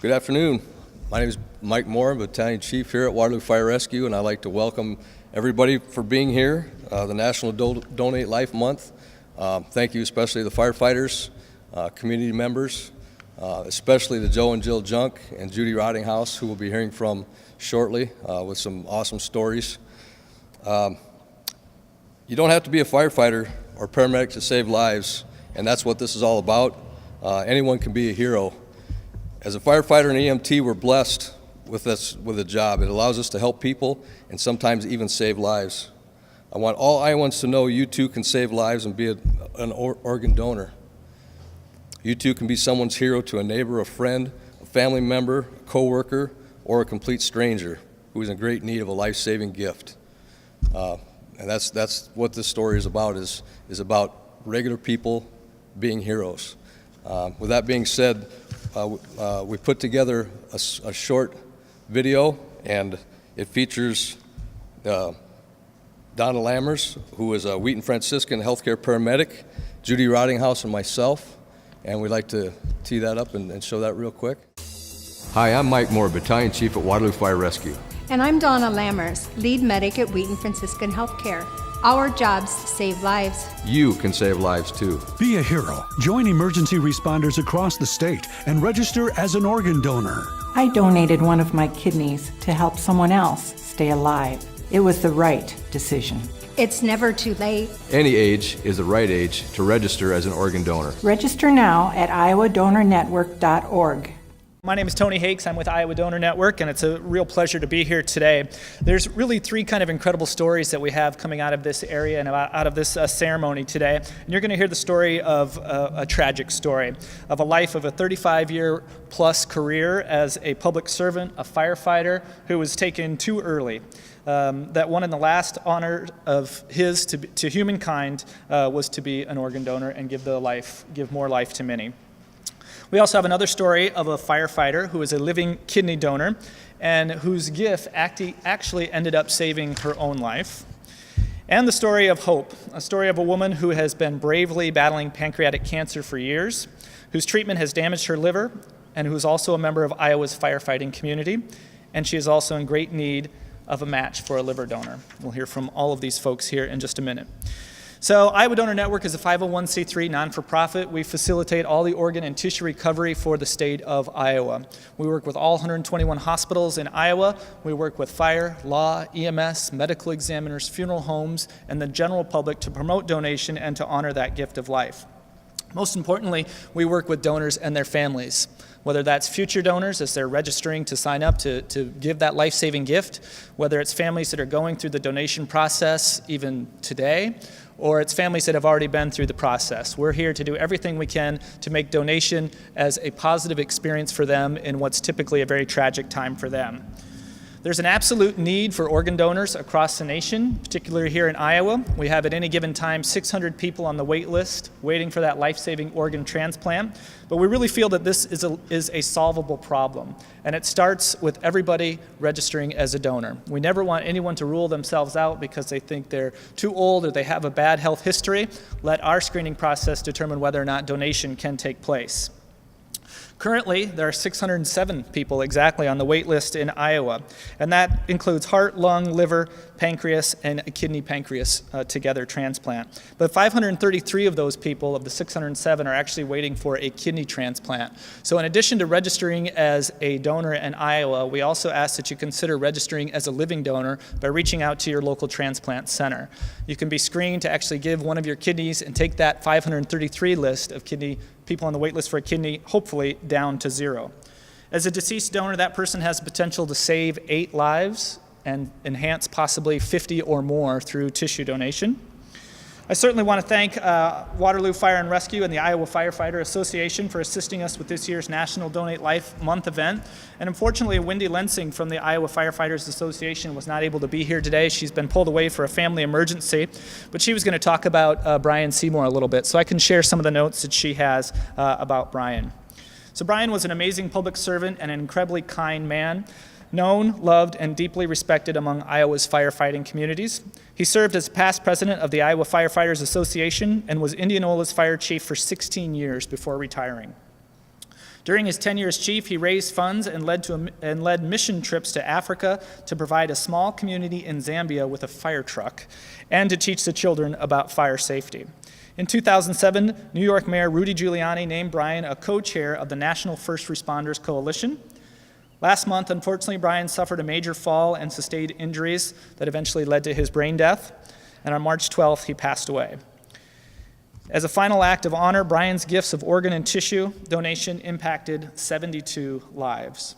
Good afternoon. My name is Mike Moore, Battalion Chief here at Waterloo Fire Rescue, and I'd like to welcome everybody for being here, the National Donate Life Month. Thank you especially to the firefighters, community members, especially to Joe and Jill Junk and Judy Rottinghouse, who we'll be hearing from shortly with some awesome stories. You don't have to be a firefighter or paramedic to save lives, and that's what this is all about. Anyone can be a hero. As a firefighter and EMT, we're blessed with a job. It allows us to help people and sometimes even save lives. I want all Iowans to know you too can save lives and be an organ donor. You too can be someone's hero to a neighbor, a friend, a family member, a coworker, or a complete stranger who is in great need of a life-saving gift. And that's what this story is about, is about regular people being heroes. With that being said, we put together a short video, and it features Donna Lammers, who is a Wheaton Franciscan healthcare paramedic, Judy Rottinghouse, and myself, and we'd like to tee that up and show that real quick. Hi, I'm Mike Moore, Battalion Chief at Waterloo Fire Rescue. And I'm Donna Lammers, Lead Medic at Wheaton Franciscan Healthcare. Our jobs save lives. You can save lives too. Be a hero. Join emergency responders across the state and register as an organ donor. I donated one of my kidneys to help someone else stay alive. It was the right decision. It's never too late. Any age is the right age to register as an organ donor. Register now at iowadonornetwork.org. My name is Tony Hakes. I'm with Iowa Donor Network, and it's a real pleasure to be here today. There's really three kind of incredible stories that we have coming out of this area and out of this ceremony today. And you're going to hear the story of a tragic story of a life of a 35-year-plus career as a public servant, a firefighter who was taken too early. That one in the last honor of his to humankind was to be an organ donor and give more life to many. We also have another story of a firefighter who is a living kidney donor and whose gift actually ended up saving her own life. And the story of hope, a story of a woman who has been bravely battling pancreatic cancer for years, whose treatment has damaged her liver, and who is also a member of Iowa's firefighting community. And she is also in great need of a match for a liver donor. We'll hear from all of these folks here in just a minute. So Iowa Donor Network is a 501c3 non-for-profit. We facilitate all the organ and tissue recovery for the state of Iowa. We work with all 121 hospitals in Iowa. We work with fire, law, EMS, medical examiners, funeral homes, and the general public to promote donation and to honor that gift of life. Most importantly, we work with donors and their families, whether that's future donors as they're registering to sign up to give that life-saving gift, whether it's families that are going through the donation process even today, or it's families that have already been through the process. We're here to do everything we can to make donation as a positive experience for them in what's typically a very tragic time for them. There's an absolute need for organ donors across the nation, particularly here in Iowa. We have at any given time 600 people on the wait list waiting for that life-saving organ transplant. But we really feel that this is a solvable problem. And it starts with everybody registering as a donor. We never want anyone to rule themselves out because they think they're too old or they have a bad health history. Let our screening process determine whether or not donation can take place. Currently, there are 607 people exactly on the wait list in Iowa, and that includes heart, lung, liver, pancreas, and a kidney pancreas together transplant. But 533 of those people, of the 607, are actually waiting for a kidney transplant. So in addition to registering as a donor in Iowa, we also ask that you consider registering as a living donor by reaching out to your local transplant center. You can be screened to actually give one of your kidneys and take that 533 list of people on the wait list for a kidney, hopefully, down to zero. As a deceased donor, that person has the potential to save 8 lives and enhance possibly 50 or more through tissue donation. I certainly want to thank Waterloo Fire and Rescue and the Iowa Firefighter Association for assisting us with this year's National Donate Life Month event. And unfortunately, Wendy Lensing from the Iowa Firefighters Association was not able to be here today. She's been pulled away for a family emergency, but she was going to talk about Brian Seymour a little bit, so I can share some of the notes that she has about Brian. So Brian was an amazing public servant and an incredibly kind man, known, loved, and deeply respected among Iowa's firefighting communities. He served as past president of the Iowa Firefighters Association and was Indianola's fire chief for 16 years before retiring. During his tenure as chief, he raised funds and led mission trips to Africa to provide a small community in Zambia with a fire truck and to teach the children about fire safety. In 2007, New York Mayor Rudy Giuliani named Brian a co-chair of the National First Responders Coalition. Last month, unfortunately, Brian suffered a major fall and sustained injuries that eventually led to his brain death, and on March 12th, he passed away. As a final act of honor, Brian's gifts of organ and tissue donation impacted 72 lives.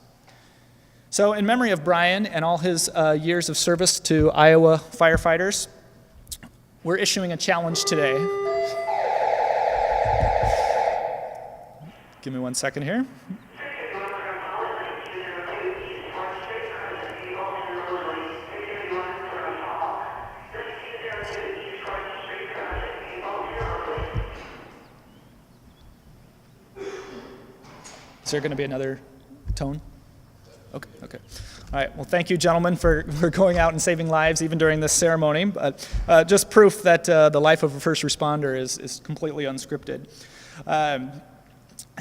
So in memory of Brian and all his years of service to Iowa firefighters, we're issuing a challenge today. Give me 1 second here. Is there going to be another tone? Okay. All right, well, thank you, gentlemen, for going out and saving lives even during this ceremony. But just proof that the life of a first responder is completely unscripted.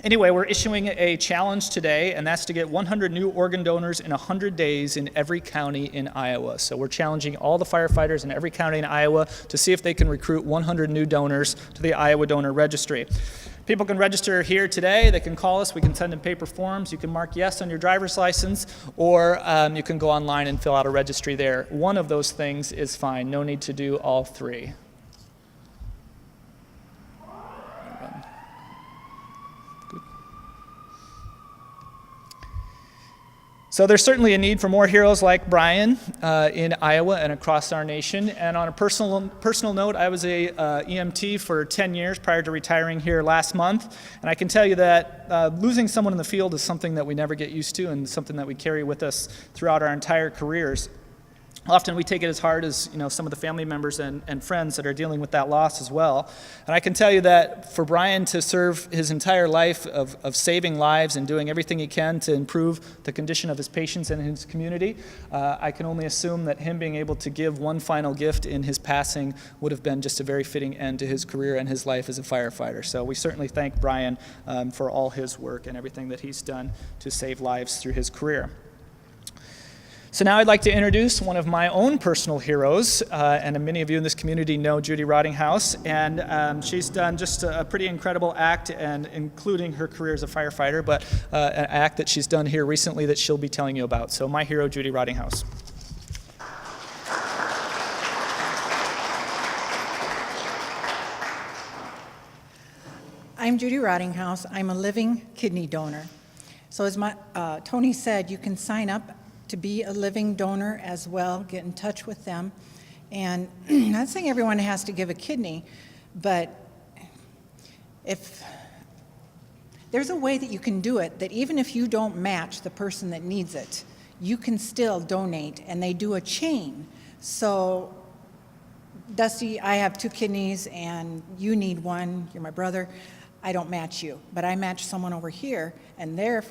Anyway, we're issuing a challenge today, and that's to get 100 new organ donors in 100 days in every county in Iowa. So we're challenging all the firefighters in every county in Iowa to see if they can recruit 100 new donors to the Iowa Donor Registry. People can register here today. They can call us. We can send in paper forms. You can mark yes on your driver's license, or you can go online and fill out a registry there. One of those things is fine. No need to do all three. So there's certainly a need for more heroes like Brian in Iowa and across our nation. And on a personal note, I was a EMT for 10 years prior to retiring here last month. And I can tell you that losing someone in the field is something that we never get used to and something that we carry with us throughout our entire careers. Often we take it as hard as some of the family members and friends that are dealing with that loss as well. And I can tell you that for Brian to serve his entire life of saving lives and doing everything he can to improve the condition of his patients and his community, I can only assume that him being able to give one final gift in his passing would have been just a very fitting end to his career and his life as a firefighter. So we certainly thank Brian for all his work and everything that he's done to save lives through his career. So now I'd like to introduce one of my own personal heroes, and many of you in this community know Judy Rottinghouse, and she's done just a pretty incredible act, and including her career as a firefighter, but an act that she's done here recently that she'll be telling you about. So my hero, Judy Rottinghouse. I'm Judy Rottinghouse. I'm a living kidney donor. So as Tony said, you can sign up to be a living donor as well, get in touch with them. And I'm not saying everyone has to give a kidney, but if there's a way that you can do it, that even if you don't match the person that needs it, you can still donate, and they do a chain. So Dusty, I have 2 kidneys and you need one, you're my brother, I don't match you, but I match someone over here, and their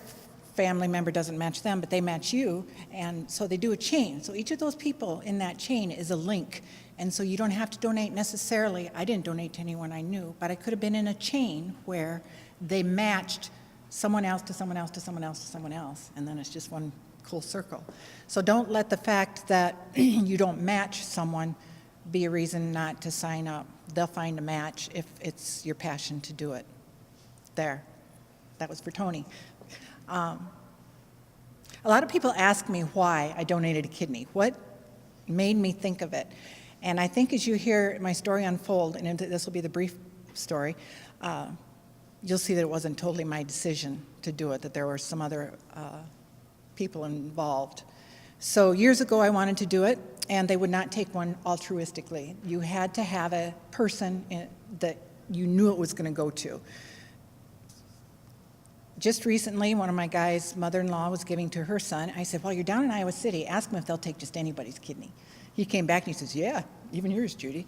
family member doesn't match them, but they match you, and so they do a chain. So each of those people in that chain is a link, and so you don't have to donate necessarily. I didn't donate to anyone I knew, but I could have been in a chain where they matched someone else to someone else to someone else to someone else, and then it's just one cool circle. So don't let the fact that you don't match someone be a reason not to sign up. They'll find a match if it's your passion to do it. There. That was for Tony. A lot of people ask me why I donated a kidney. What made me think of it? And I think as you hear my story unfold, and this will be the brief story, you'll see that it wasn't totally my decision to do it, that there were some other people involved. So years ago I wanted to do it, and they would not take one altruistically. You had to have a person that you knew it was going to go to. Just recently, one of my guys' mother-in-law was giving to her son. I said, well, you're down in Iowa City. Ask them if they'll take just anybody's kidney. He came back and he says, yeah, even yours, Judy.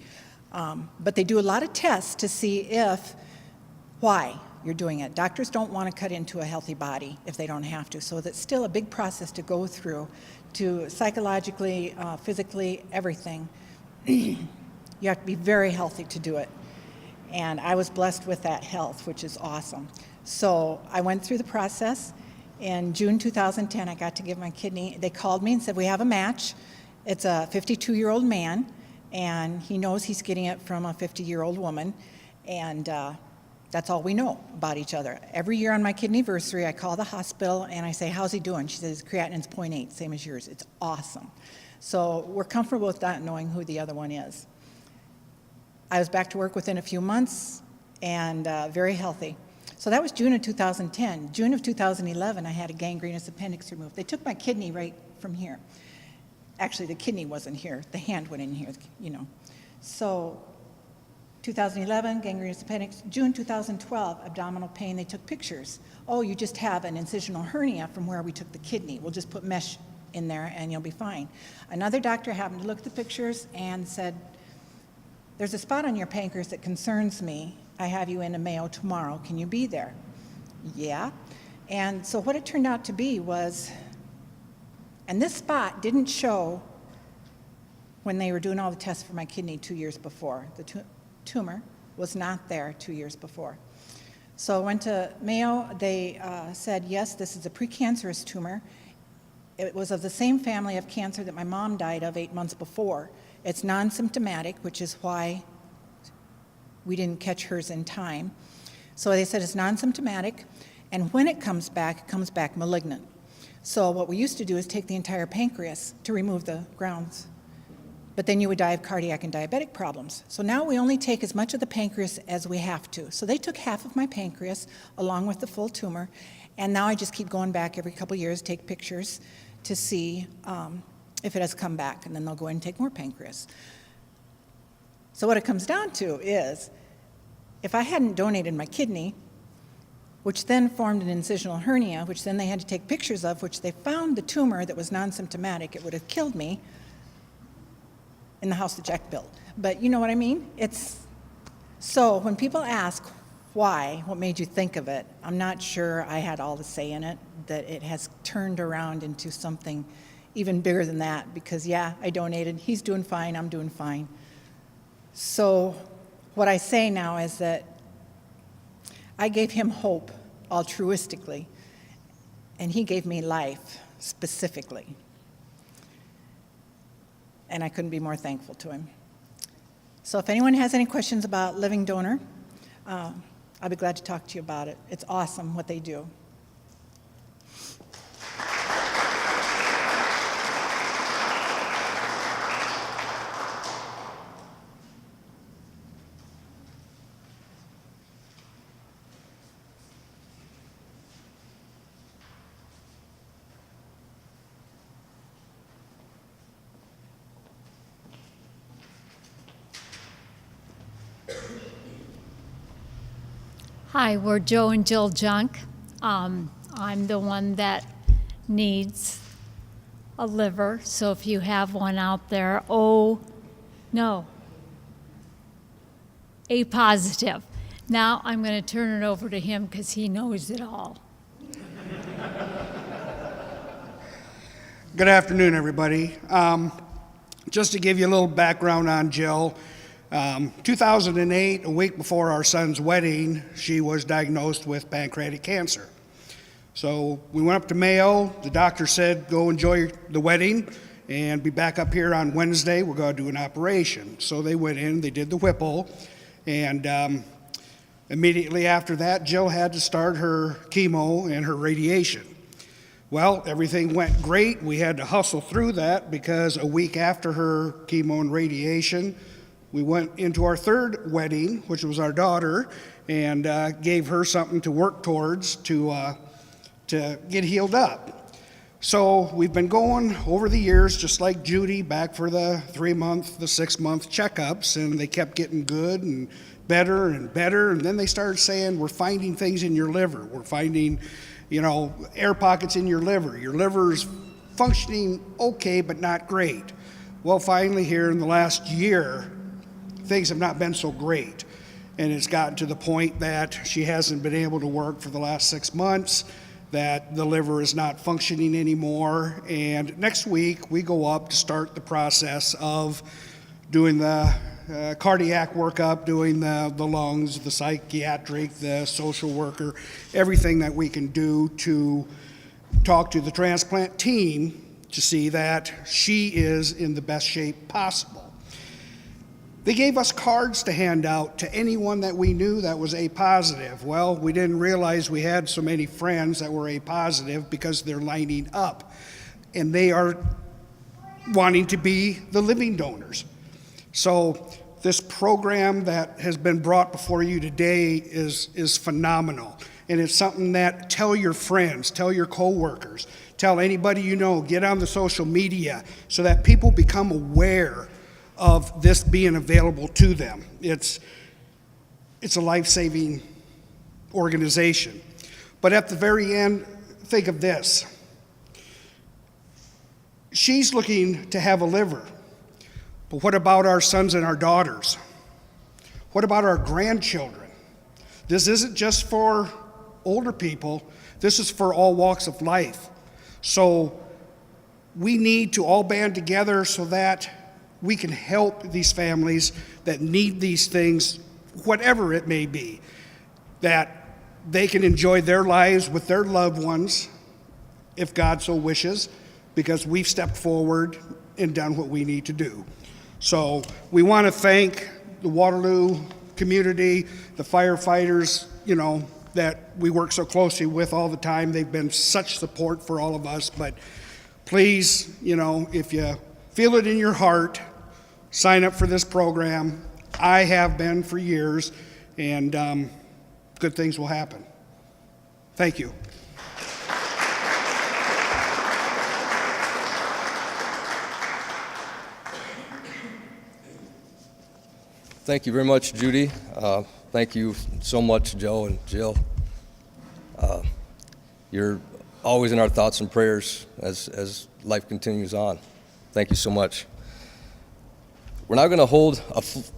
But they do a lot of tests to see why you're doing it. Doctors don't want to cut into a healthy body if they don't have to. So that's still a big process to go through, to psychologically, physically, everything. You have to be very healthy to do it. And I was blessed with that health, which is awesome. So I went through the process. In June 2010, I got to give my kidney. They called me and said, we have a match. It's a 52-year-old man, and he knows he's getting it from a 50-year-old woman, and that's all we know about each other. Every year on my kidneyversary, I call the hospital and I say, how's he doing? She says, creatinine's 0.8, same as yours. It's awesome. So we're comfortable with that, knowing who the other one is. I was back to work within a few months and very healthy. So that was June of 2010. June of 2011, I had a gangrenous appendix removed. They took my kidney right from here. Actually, the kidney wasn't here. The hand went in here, you know. So 2011, gangrenous appendix. June 2012, abdominal pain. They took pictures. Oh, you just have an incisional hernia from where we took the kidney. We'll just put mesh in there and you'll be fine. Another doctor happened to look at the pictures and said, there's a spot on your pancreas that concerns me. I have you in a Mayo tomorrow. Can you be there? Yeah. And so what it turned out to be was, and this spot didn't show when they were doing all the tests for my kidney 2 years before. The tumor was not there 2 years before. So I went to Mayo. They said, yes, this is a precancerous tumor. It was of the same family of cancer that my mom died of 8 months before. It's non-symptomatic, which is why we didn't catch hers in time. So they said it's non-symptomatic, and when it comes back malignant. So what we used to do is take the entire pancreas to remove the grounds, but then you would die of cardiac and diabetic problems. So now we only take as much of the pancreas as we have to. So they took half of my pancreas along with the full tumor, and now I just keep going back every couple years, take pictures to see if it has come back, and then they'll go in and take more pancreas. So what it comes down to is, if I hadn't donated my kidney, which then formed an incisional hernia, which then they had to take pictures of, which they found the tumor that was non-symptomatic, it would have killed me in the house that Jack built. But you know what I mean? So when people ask why, what made you think of it, I'm not sure I had all the say in it, that it has turned around into something even bigger than that, because yeah, I donated, he's doing fine, I'm doing fine. So what I say now is that I gave him hope altruistically, and he gave me life specifically. And I couldn't be more thankful to him. So if anyone has any questions about Living Donor, I'll be glad to talk to you about it. It's awesome what they do. Hi, we're Joe and Jill Junk. I'm the one that needs a liver, so if you have one out there, A positive. Now I'm going to turn it over to him because he knows it all. Good afternoon, everybody. Just to give you a little background on Jill, 2008, a week before our son's wedding, she was diagnosed with pancreatic cancer. So we went up to Mayo. The doctor said, go enjoy the wedding and be back up here on Wednesday. We're going to do an operation. So they went in, they did the Whipple, and immediately after that, Jill had to start her chemo and her radiation. Well, everything went great. We had to hustle through that because a week after her chemo and radiation, we went into our third wedding, which was our daughter, and gave her something to work towards to get healed up. So we've been going over the years, just like Judy, back for the 3-month, the 6-month checkups, and they kept getting good and better, and then they started saying, we're finding things in your liver. We're finding, air pockets in your liver. Your liver's functioning okay, but not great. Well, finally here in the last year, things have not been so great. And it's gotten to the point that she hasn't been able to work for the last 6 months, that the liver is not functioning anymore. And next week, we go up to start the process of doing the cardiac workup, doing the lungs, the psychiatric, the social worker, everything that we can do to talk to the transplant team to see that she is in the best shape possible. They gave us cards to hand out to anyone that we knew that was A positive. Well, we didn't realize we had so many friends that were A positive because they're lining up, and they are wanting to be the living donors. So this program that has been brought before you today is phenomenal. And it's something that tell your friends, tell your coworkers, tell anybody you know, get on the social media so that people become aware of this being available to them. It's a life-saving organization. But at the very end, think of this. She's looking to have a liver, but what about our sons and our daughters? What about our grandchildren? This isn't just for older people, this is for all walks of life. So we need to all band together so that we can help these families that need these things, whatever it may be, that they can enjoy their lives with their loved ones, if God so wishes, because we've stepped forward and done what we need to do. So we want to thank the Waterloo community, the firefighters, that we work so closely with all the time. They've been such support for all of us, but please, if you feel it in your heart, sign up for this program. I have been for years, and good things will happen. Thank you. Thank you very much, Judy. Thank you so much, Joe and Jill. You're always in our thoughts and prayers as life continues on. Thank you so much. We're now going to hold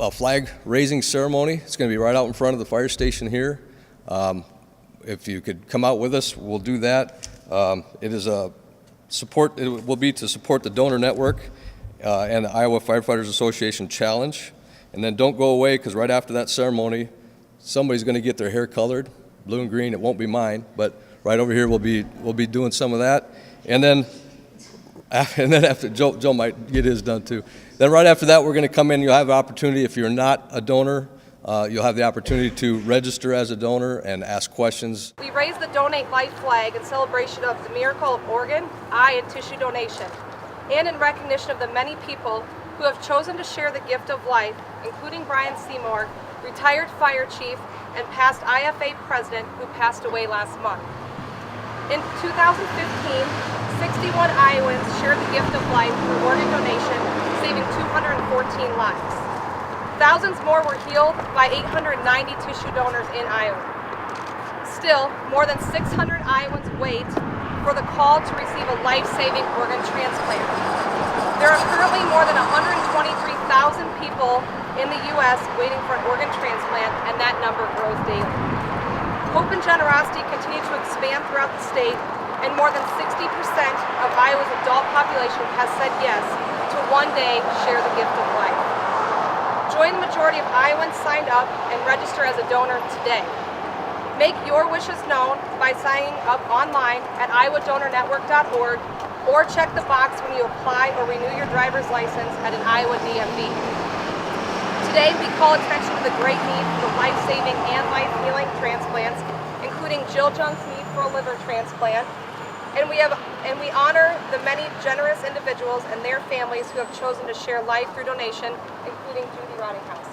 a flag raising ceremony. It's going to be right out in front of the fire station here. If you could come out with us, we'll do that. It will be to support the donor network and the Iowa Firefighters Association Challenge. And then don't go away, because right after that ceremony, somebody's going to get their hair colored, blue and green. It won't be mine, but right over here we'll be doing some of that. And then after Joe might get his done too. Then right after that, we're going to come in. You'll have an opportunity. If you're not a donor, you'll have the opportunity to register as a donor and ask questions. We raise the Donate Life flag in celebration of the miracle of organ, eye, and tissue donation, and in recognition of the many people who have chosen to share the gift of life, including Brian Seymour, retired fire chief and past IFA president who passed away last month. In 2015, 61 Iowans shared the gift of life through organ donation, saving 214 lives. Thousands more were healed by 890 tissue donors in Iowa. Still, more than 600 Iowans wait for the call to receive a life-saving organ transplant. There are currently more than 123,000 people in the U.S. waiting for an organ transplant, and that number grows daily. Hope and generosity continue to expand throughout the state, and more than 60% of Iowa's adult population has said yes to one day share the gift of life. Join the majority of Iowans signed up and register as a donor today. Make your wishes known by signing up online at iowadonornetwork.org, or check the box when you apply or renew your driver's license at an Iowa DMV. Today, we call attention to the great need for life-saving and life-healing transplants, including Jill Junk's need for a liver transplant, and we honor the many generous individuals and their families who have chosen to share life through donation, including Judy Rottinghouse,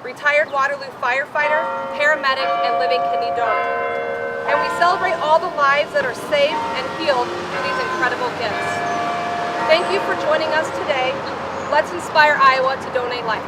retired Waterloo firefighter, paramedic, and living kidney donor. And we celebrate all the lives that are saved and healed through these incredible gifts. Thank you for joining us today. Let's inspire Iowa to donate life.